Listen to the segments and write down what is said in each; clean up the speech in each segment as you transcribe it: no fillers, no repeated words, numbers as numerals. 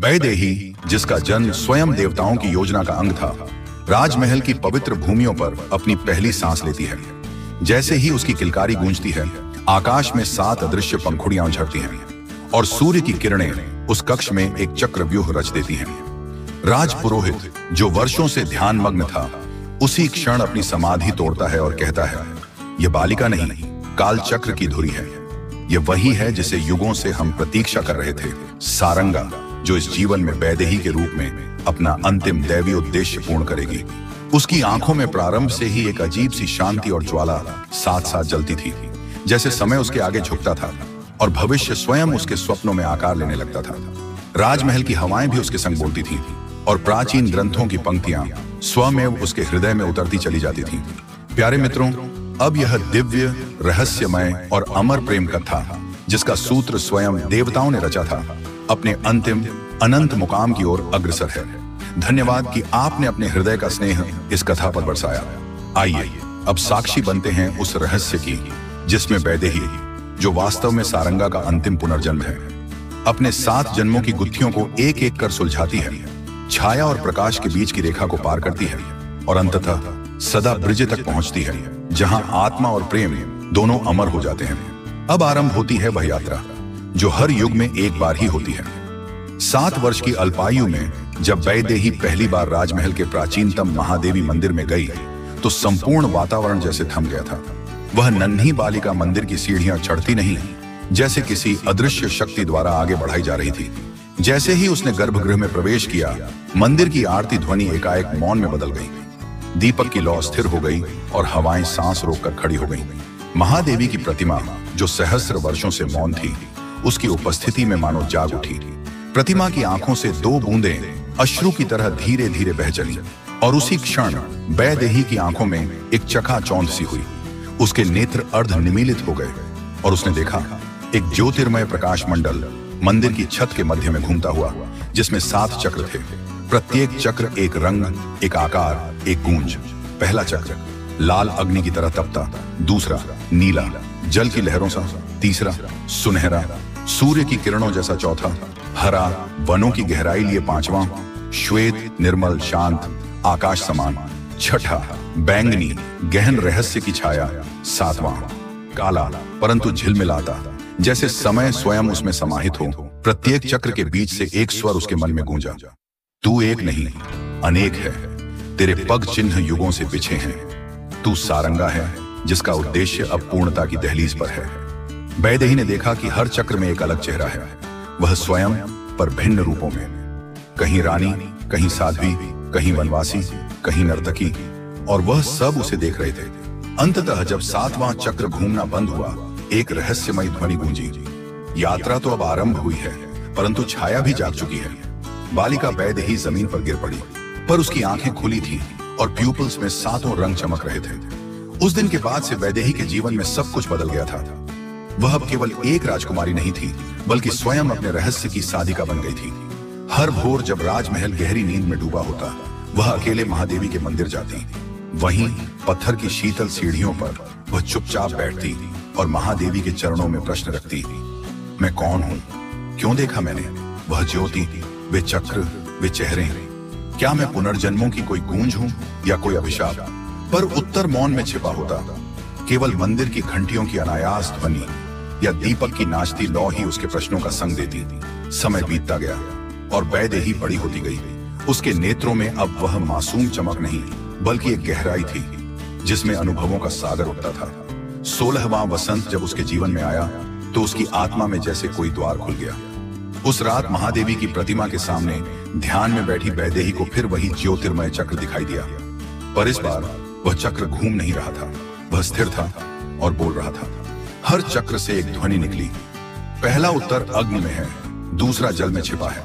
वैदेही, जिसका जन्म स्वयं देवताओं की योजना का अंग था, राजमहल की पवित्र भूमियों पर अपनी पहली सांस लेती है। जैसे ही उसकी किलकारी गूंजती है, आकाश में 7 अदृश्य पंखुड़ियां उछलती हैं और सूर्य की किरणें उस कक्ष में एक चक्रव्यूह रच देती हैं। राजपुरोहित, जो वर्षों से ध्यानमग्न था, उसी क्षण अपनी समाधि तोड़ता है और कहता है, यह बालिका नहीं, काल चक्र की धुरी है। यह वही है जिसे युगों से हम प्रतीक्षा कर रहे थे, सारंगा, जो इस जीवन में वैदेही के रूप में अपना अंतिम दैवी उद्देश्य पूर्ण करेगी। उसकी आंखों में प्रारंभ से ही एक अजीब सी शांति और ज्वाला साथ साथ जलती थी, जैसे समय उसके आगे झुकता था और भविष्य स्वयं उसके स्वप्नों में आकार लेने लगता था। राजमहल की हवाएं भी उसके संग बोलती थीं और प्राचीन ग्रंथों की पंक्तियां स्वमेव उसके हृदय में उतरती चली जाती थीं। प्यारे मित्रों, अब यह दिव्य, रहस्यमय और अमर प्रेम कथा, जिसका सूत्र स्वयं देवताओं ने रचा था, अपने अंतिम अनंत मुकाम की ओर अग्रसर है। धन्यवाद कि आपने अपने हृदय का स्नेह इस कथा पर बरसाया। आइए अब साक्षी बनते हैं उस रहस्य की, जिसमें वैदेही, जो वास्तव में सारंगा का अंतिम पुनर्जन्म है, अपने 7 जन्मों की गुत्थियों को एक एक कर सुलझाती है, छाया और प्रकाश के बीच की रेखा को पार करती है और अंततः सदा ब्रिज तक पहुंचती है, जहां आत्मा और प्रेम दोनों अमर हो जाते हैं। अब आरंभ होती है वह यात्रा जो हर युग में एक बार ही होती है। 7 वर्ष की अल्पायु में जब वैदेही पहली बार राजमहल के प्राचीनतम महादेवी मंदिर में गई, तो संपूर्ण वातावरण जैसे थम गया था। वह नन्ही बालिका मंदिर की सीढ़ियां चढ़ती नहीं, जैसे किसी अदृश्य शक्ति द्वारा आगे बढ़ाई जा रही थी। जैसे ही उसने गर्भगृह में प्रवेश किया, मंदिर की आरती ध्वनि एकाएक मौन में बदल गई। दीपक की लौ स्थिर हो गई और हवाएं सांस रोककर खड़ी हो गईं। महादेवी की प्रतिमा, जो सहस्र वर्षों से मौन थी, उसकी उपस्थिति में मानो जाग उठी। प्रतिमा की आंखों से 2 बूंदें अश्रु की तरह धीरे धीरे बह चली और उसी क्षण वैदेही की आंखों में एक चकाचौंध सी हुई। उसके नेत्र अर्ध निमीलित हो गए और उसने देखा एक ज्योतिर्मय प्रकाश मंडल मंदिर की छत के मध्य में घूमता हुआ, जिसमें 7 चक्र थे। प्रत्येक चक्र एक रंग, एक आकार, एक गूंज। पहला चक्र लाल अग्नि की तरह तपता, दूसरा नीला जल की लहरों सा, तीसरा सुनहरा सूर्य की किरणों जैसा, चौथा हरा वनों की गहराई लिए, पांचवां श्वेत निर्मल शांत आकाश समान, छठा बैंगनी गहन रहस्य की छाया, 7वां काला परंतु झिलमिलाता, जैसे समय स्वयं उसमें समाहित हो। प्रत्येक चक्र के बीच से एक स्वर उसके मन में गूंजा, तू एक नहीं अनेक है, तेरे पग चिन्ह युगों से बिछे हैं, तू सारंगा है जिसका उद्देश्य अब पूर्णता की दहलीज पर है। वैदेही ने देखा कि हर चक्र में एक अलग चेहरा है, वह स्वयं पर भिन्न रूपों में, कहीं रानी, कहीं साध्वी, कहीं वनवासी, कहीं नर्तकी, और वह सब उसे देख रहे थे। अंततः जब 7वां चक्र घूमना बंद हुआ, एक रहस्यमयी ध्वनि गूंजी। यात्रा तो अब आरंभ हुई है, परंतु छाया भी जाग चुकी है। बालिका वैदेही जमीन पर गिर पड़ी, पर उसकी आंखें खुली थी और प्यूपल्स में 7 रंग चमक रहे थे। उस दिन के बाद से वैदेही के जीवन में सब कुछ बदल गया था। वह अब केवल एक राजकुमारी नहीं थी, बल्कि स्वयं अपने रहस्य की साधिका बन गई थी। हर भोर जब राजमहल गहरी नींद में डूबा होता, वह अकेले महादेवी के मंदिर जाती। वहीं पत्थर की शीतल सीढ़ियों पर वह चुपचाप बैठती और महादेवी के चरणों में प्रश्न रखती, मैं कौन हूँ, क्यों देखा मैंने वह ज्योति, वे चक्र, वे चेहरे, क्या मैं पुनर्जन्मों की कोई गूंज हूँ या कोई अभिशाप? पर उत्तर मौन में छिपा होता। केवल मंदिर की घंटियों की अनायास ध्वनि या दीपक की नाचती लौ ही उसके प्रश्नों का संग देती। समय बीतता गया और वैदेही बड़ी होती गई। उसके नेत्रों में अब वह मासूम चमक नहीं, बल्कि एक गहराई थी जिसमें अनुभवों का सागर उठता था। 16वां वसंत जब उसके जीवन में आया, तो उसकी आत्मा में जैसे कोई द्वार खुल गया। उस रात महादेवी की प्रतिमा के सामने ध्यान में बैठी वैदेही को फिर वही ज्योतिर्मय चक्र दिखाई दिया, पर इस बार वह चक्र घूम नहीं रहा था, वह स्थिर था और बोल रहा था। हर चक्र से एक ध्वनि निकली, पहला उत्तर अग्नि में है, दूसरा जल में छिपा है,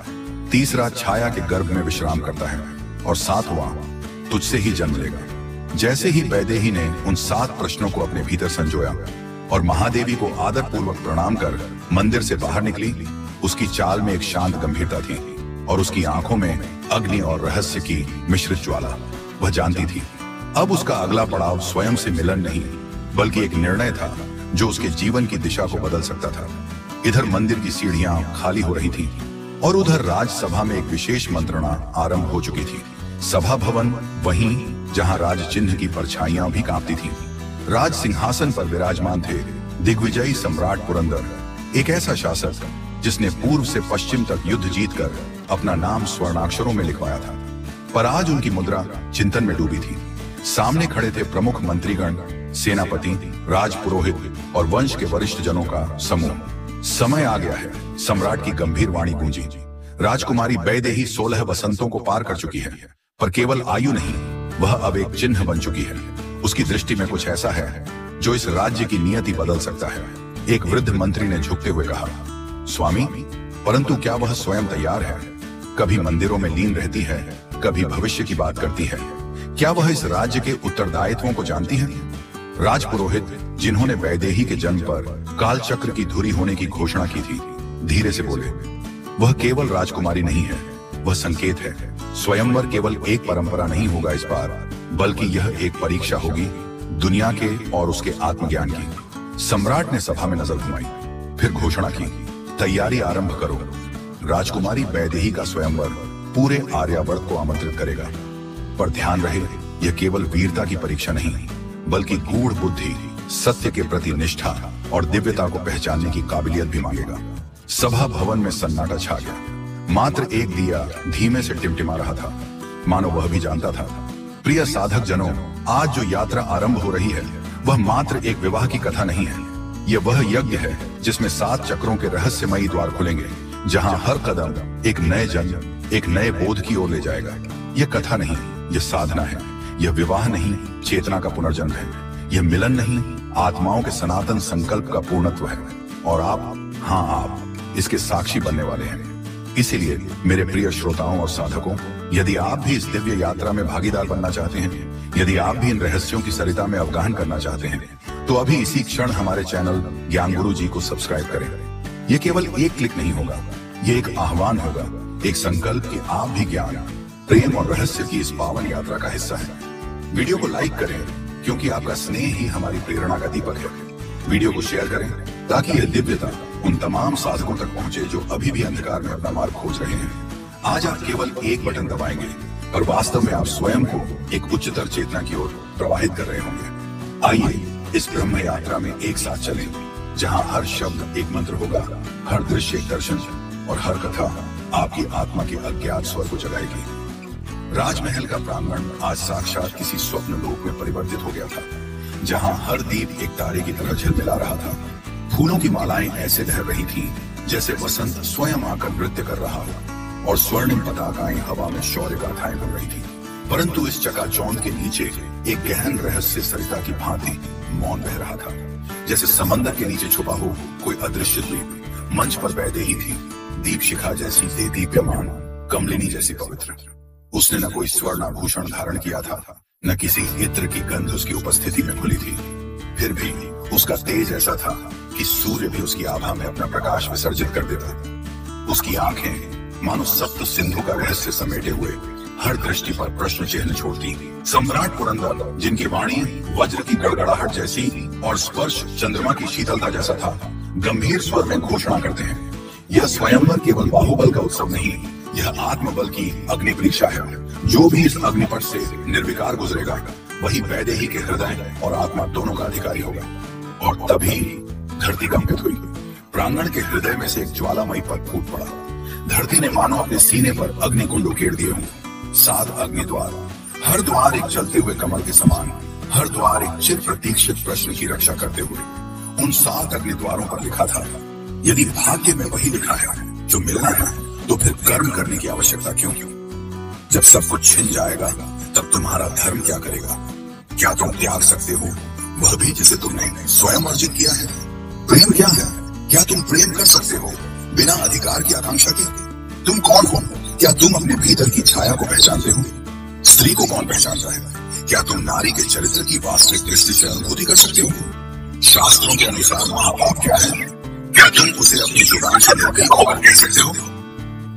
तीसरा छाया के गर्भ में विश्राम करता है, और 7वां तुझसे ही जन्म लेगा। जैसे ही वैदेही ने उन 7 प्रश्नों को अपने भीतर संजोया और महादेवी को आदर पूर्वक प्रणाम कर मंदिर से बाहर निकली, उसकी चाल में एक शांत गंभीरता थी और उसकी आंखों में अग्नि और रहस्य की मिश्रित ज्वाला। वह जानती थी अब उसका अगला पड़ाव स्वयं से मिलन नहीं, बल्कि एक निर्णय था जो उसके जीवन की दिशा को बदल सकता था। इधर मंदिर की सीढ़ियां खाली हो रही थीं और उधर राजसभा में एक विशेष मंत्रणा आरंभ हो चुकी थी। सभा भवन वहीं जहां राज चिन्ह की परछाइयां भी कांपती थीं। राज सिंहासन पर विराजमान थे दिग्विजयी सम्राट पुरंदर, एक ऐसा शासक जिसने पूर्व से पश्चिम तक युद्ध जीतकर अपना नाम स्वर्णाक्षरों में लिखवाया था। पर आज उनकी मुद्रा चिंतन में डूबी थी। सामने खड़े थे प्रमुख मंत्रीगण, सेनापति, राजपुरोहित और वंश के वरिष्ठ जनों का समूह। समय आ गया है, सम्राट की गंभीर वाणी गूंजी। राजकुमारी वैदेही 16 वसंतों को पार कर चुकी है, पर केवल आयु नहीं, वह अब एक चिन्ह बन चुकी है। उसकी दृष्टि में कुछ ऐसा है जो इस राज्य की नियति बदल सकता है। एक वृद्ध मंत्री ने झुकते हुए कहा, स्वामी, परंतु क्या वह स्वयं तैयार है? कभी मंदिरों में लीन रहती है, कभी भविष्य की बात करती है। क्या वह इस राज्य के उत्तरदायित्वों को जानती है? राजपुरोहित, जिन्होंने वैदेही के जन्म पर काल चक्र की धुरी होने की घोषणा की थी, धीरे से बोले, वह केवल राजकुमारी नहीं है, वह संकेत है। स्वयंवर केवल एक परंपरा नहीं होगा इस बार, बल्कि यह एक परीक्षा होगी दुनिया के और उसके आत्मज्ञान की। सम्राट ने सभा में नजर घुमाई, फिर घोषणा की, तैयारी आरंभ करो। राजकुमारी वैदेही का स्वयंवर पूरे आर्यावर्त को आमंत्रित करेगा। पर ध्यान रहे, यह केवल वीरता की परीक्षा नहीं, बल्कि गूढ़ बुद्धि, सत्य के प्रति निष्ठा और दिव्यता को पहचानने की काबिलियत भी मांगेगा। सभा भवन में सन्नाटा छा गया। मात्र एक दिया धीमे से टिमटिमा रहा था, मानो वह भी जानता था। प्रिय साधक जनों, आज जो यात्रा आरंभ हो रही है वह मात्र एक विवाह की कथा नहीं है। यह वह यज्ञ है जिसमें 7 चक्रों के रहस्यमयी द्वार खुलेंगे, जहां हर कदम एक नए जन्म, एक नए बोध की ओर ले जाएगा। यह कथा नहीं, यह साधना है। यह विवाह नहीं, चेतना का पुनर्जन्म है। यह मिलन नहीं, आत्माओं के सनातन संकल्प का पूर्णत्व है। और आप, हाँ आप, इसके साक्षी बनने वाले हैं। इसीलिए मेरे प्रिय श्रोताओं और साधकों, यदि आप भी इस दिव्य यात्रा में भागीदार बनना चाहते हैं, यदि आप भी इन रहस्यों की सरिता में अवगाहन करना चाहते हैं, तो अभी इसी क्षण हमारे चैनल ज्ञान गुरु जी को सब्सक्राइब करें। यह केवल एक क्लिक नहीं होगा, यह एक आह्वान होगा, एक संकल्प कि आप भी ज्ञान, प्रेम और रहस्य की इस पावन यात्रा का हिस्सा है। वीडियो को लाइक करें, क्योंकि आपका स्नेह ही हमारी प्रेरणा का दीपक है। वीडियो को शेयर करें ताकि यह दिव्यता उन तमाम साधकों तक पहुंचे जो अभी भी अंधकार में अपना मार्ग खोज रहे हैं। आज आप केवल एक बटन दबाएंगे, पर वास्तव में आप स्वयं को एक उच्चतर चेतना की ओर प्रवाहित कर रहे होंगे। आइए इस ब्रह्म यात्रा में एक साथ चलें, जहां हर शब्द एक मंत्र होगा, हर दृश्य एक दर्शन और हर कथा आपकी आत्मा के अज्ञात स्वर को जगाएगी। राजमहल का प्रांगण आज साक्षात किसी स्वप्न लोक में परिवर्तित हो गया था, जहां हर दीप एक तारे की तरह झिलमिला रहा था। फूलों की मालाएं ऐसे लहर रही थीं जैसे वसंत स्वयं आकर नृत्य कर रहा हो, और स्वर्णिम पताकाएं हवा में शौर्य गाथाएं बन रही थी। परंतु इस चकाचौंध के नीचे एक गहन रहस्य सरिता की भांति मौन बह रहा था, जैसे समंदर के नीचे छुपा हो कोई अदृश्य द्वीप। मंच पर वैदेही थी, दीप शिखा जैसी देदीप्यमान, कमलिनी जैसी पवित्र। उसने न कोई स्वर्णाभूषण धारण किया था, न किसी इत्र की गंध उसकी उपस्थिति में खुली थी। फिर भी उसका तेज ऐसा था कि सूर्य भी उसकी आभा में अपना प्रकाश विसर्जित कर देता। उसकी आंखें मानो सप्त सिंधु का रहस्य समेटे हुए हर दृष्टि पर प्रश्न चिन्ह छोड़ती। सम्राट पुरंदर, जिनकी वाणी वज्र की गड़गड़ाहट जैसी और स्पर्श चंद्रमा की शीतलता जैसा था, गंभीर स्वर में घोषणा करते हैं, यह स्वयंवर केवल बाहुबल का उत्सव नहीं, यह आत्मबल की अग्नि परीक्षा है। जो भी इस अग्निपथ से निर्विकार गुजरेगा, वही वैदेही के हृदय और आत्मा दोनों का अधिकारी होगा। और तभी धरती कंपित हुई। प्रांगण के हृदय में से एक ज्वालामयी पथ फूट पड़ा। धरती ने मानो अपने सीने पर अग्निकुंड उकेड़ दिए हों। 7 अग्नि द्वार, हर द्वार एक जलते हुए कमल के समान, हर द्वार एक चिर प्रतीक्षित प्रश्न की रक्षा करते हुए। उन 7 अग्नि द्वारों पर लिखा था, यदि भाग्य में वही लिखा है जो मिलना है, तो फिर कर्म करने की आवश्यकता क्यों? जब सब कुछ छिन जाएगा, तब तुम्हारा धर्म क्या करेगा? क्या तुम त्याग सकते हो वह भी जिसे तुमने स्वयं अर्जित किया है? प्रेम क्या है? क्या तुम प्रेम कर सकते हो बिना अधिकार की आकांक्षा के? तुम कौन हो? क्या तुम अपने भीतर की छाया को पहचानते हो? स्त्री को कौन पहचानता है? क्या तुम नारी के चरित्र की वास्तविक दृष्टि से अनुभूति कर सकते हो? शास्त्रों के अनुसार महापाप क्या है? क्या तुम उसे अपनी जुबान से निर्भीक होकर कह सकते हो?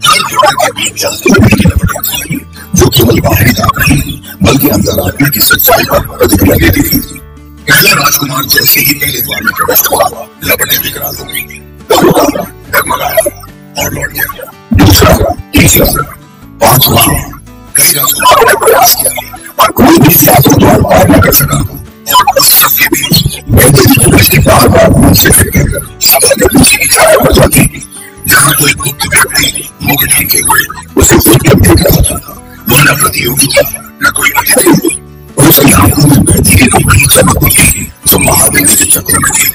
हर जुबान के बीच जलती हुई लपटें थीं, जो केवल बाहरी ताप नहीं, बल्कि अंतरात्मा की सच्चाई पर प्रतिक्रिया देती थी। पहला राजकुमार जैसे ही पहले द्वार में प्रवेश हुआ, लपटें विकराल हो गई, डगमगाया और लौट गया। दूसरा, तीसरा, पांचवा, कई राजकुमारों ने प्रयास किया और कोई भी सातों द्वार पार न कर सका। और उस सबके बीच वैदेही की दृष्टि बार बार मुंह से फिरकर सभा के पीछे की छाया पर जाती। जहाँ कोई गुप्त व्यक्ति मुख ढके हुए उसे फुटकर देख रहा था, वह न प्रतियोगी था न कोई अतिथि, और उसकी आंखों में वैदेही की बड़ी चमक थी जो महादेवी के चक्र में थी।